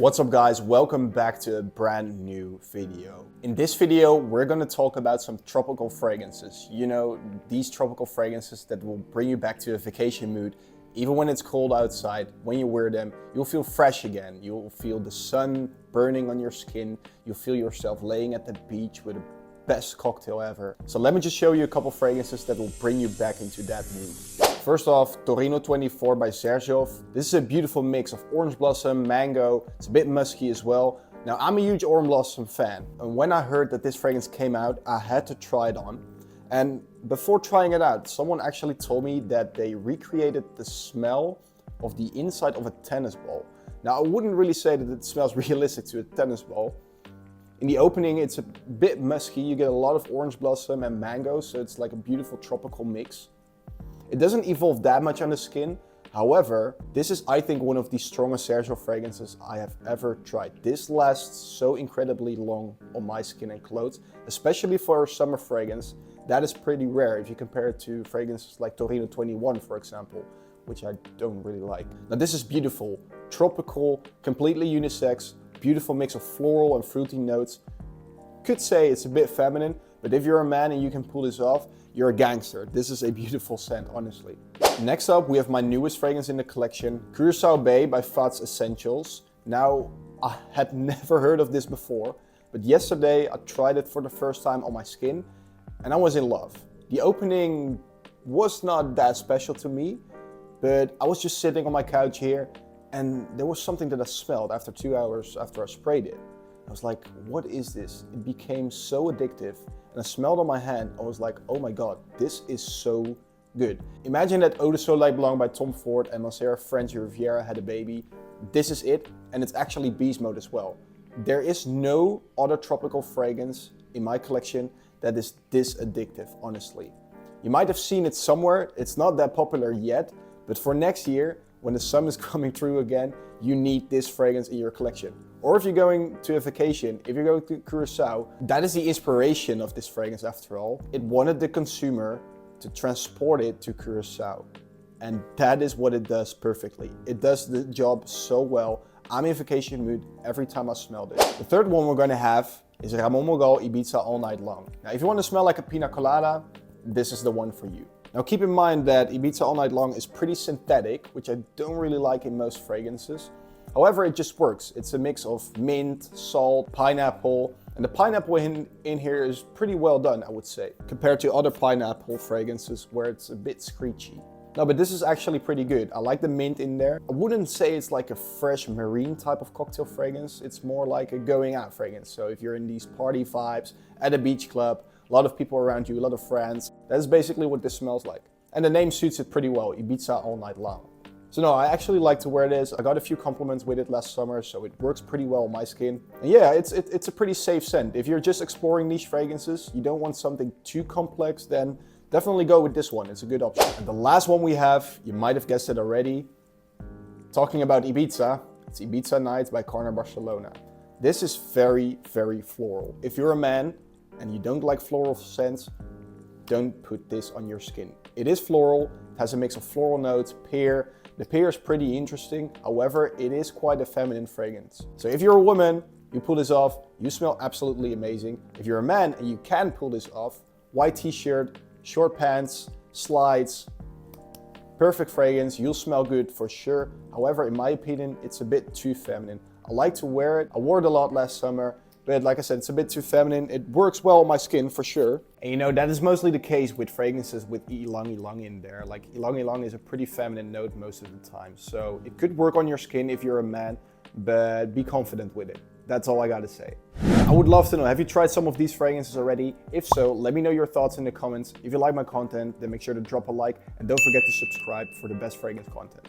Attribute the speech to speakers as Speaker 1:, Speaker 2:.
Speaker 1: What's up guys, welcome back to a brand new video. In this video we're gonna talk about some tropical fragrances. You know, these tropical fragrances that will bring you back to a vacation mood. Even when it's cold outside, when you wear them, you'll feel fresh again. You'll feel the sun burning on your skin. You'll feel yourself laying at the beach with the best cocktail ever. So let me just show you a couple fragrances that will bring you back into that mood. First off, Torino24 by Xerjoff. This is a beautiful mix of orange blossom, mango. It's a bit musky as well. Now I'm a huge orange blossom fan, and when I heard that this fragrance came out, I had to try it on. And before trying it out, someone actually told me that they recreated the smell of the inside of a tennis ball. Now I wouldn't really say that it smells realistic to a tennis ball. In the opening it's a bit musky, you get a lot of orange blossom and mango, so it's like a beautiful tropical mix. It doesn't evolve that much on the skin. However, this is I think one of the strongest Xerjoff fragrances I have ever tried. This lasts so incredibly long on my skin and clothes, especially for a summer fragrance. That is pretty rare if you compare it to fragrances like Torino21 for example, which I don't really like. Now this is beautiful, tropical, completely unisex, beautiful mix of floral and fruity notes. Could say it's a bit feminine, but if you're a man and you can pull this off, you're a gangster. This is a beautiful scent, honestly. Next up, we have my newest fragrance in the collection, Curacao Bay by Fath Essentials. Now, I had never heard of this before, but yesterday I tried it for the first time on my skin and I was in love. The opening was not that special to me, but I was just sitting on my couch here and there was something that I smelled after 2 hours after I sprayed it. I was like, what is this? It became so addictive. And I smelled on my hand, I was like, oh my god, this is so good. Imagine that Eau de Soleil Blanc by Tom Ford and Mancera French Riviera had a baby. This is it, and it's actually beast mode as well. There is no other tropical fragrance in my collection that is this addictive, honestly. You might have seen it somewhere, it's not that popular yet, but for next year, when the sun is coming through again, you need this fragrance in your collection. Or if you're going to a vacation, if you're going to Curacao, that is the inspiration of this fragrance after all. It wanted the consumer to transport it to Curacao. And that is what it does perfectly. It does the job so well. I'm in vacation mood every time I smell this. The third one we're gonna have is Ramon Monegal Ibiza Allnightlong. Now if you want to smell like a pina colada, this is the one for you. Now keep in mind that Ibiza Allnightlong is pretty synthetic, which I don't really like in most fragrances. However, it just works. It's a mix of mint, salt, pineapple, and the pineapple in here is pretty well done, I would say, compared to other pineapple fragrances where it's a bit screechy. No, but this is actually pretty good. I like the mint in there. I wouldn't say it's like a fresh marine type of cocktail fragrance. It's more like a going out fragrance. So if you're in these party vibes at a beach club, a lot of people around you, a lot of friends, that's basically what this smells like. And the name suits it pretty well, Ibiza Allnightlong. So no, I actually like to wear this. I got a few compliments with it last summer, so it works pretty well on my skin. And yeah, it's a pretty safe scent. If you're just exploring niche fragrances, you don't want something too complex, then definitely go with this one. It's a good option. And the last one we have, you might have guessed it already. Talking about Ibiza, it's Ibiza Nights by Carner Barcelona. This is very, very floral. If you're a man and you don't like floral scents, don't put this on your skin. It is floral, it has a mix of floral notes, pear. The pear is pretty interesting, however, it is quite a feminine fragrance. So if you're a woman, you pull this off, you smell absolutely amazing. If you're a man and you can pull this off, white t-shirt, short pants, slides, perfect fragrance, you'll smell good for sure. However, in my opinion, it's a bit too feminine. I like to wear it, I wore it a lot last summer, but like I said, it's a bit too feminine. It works well on my skin for sure. And you know, that is mostly the case with fragrances with ylang ylang in there. Like ylang ylang is a pretty feminine note most of the time. So it could work on your skin if you're a man, but be confident with it. That's all I gotta say. I would love to know, have you tried some of these fragrances already? If so, let me know your thoughts in the comments. If you like my content, then make sure to drop a like and don't forget to subscribe for the best fragrance content.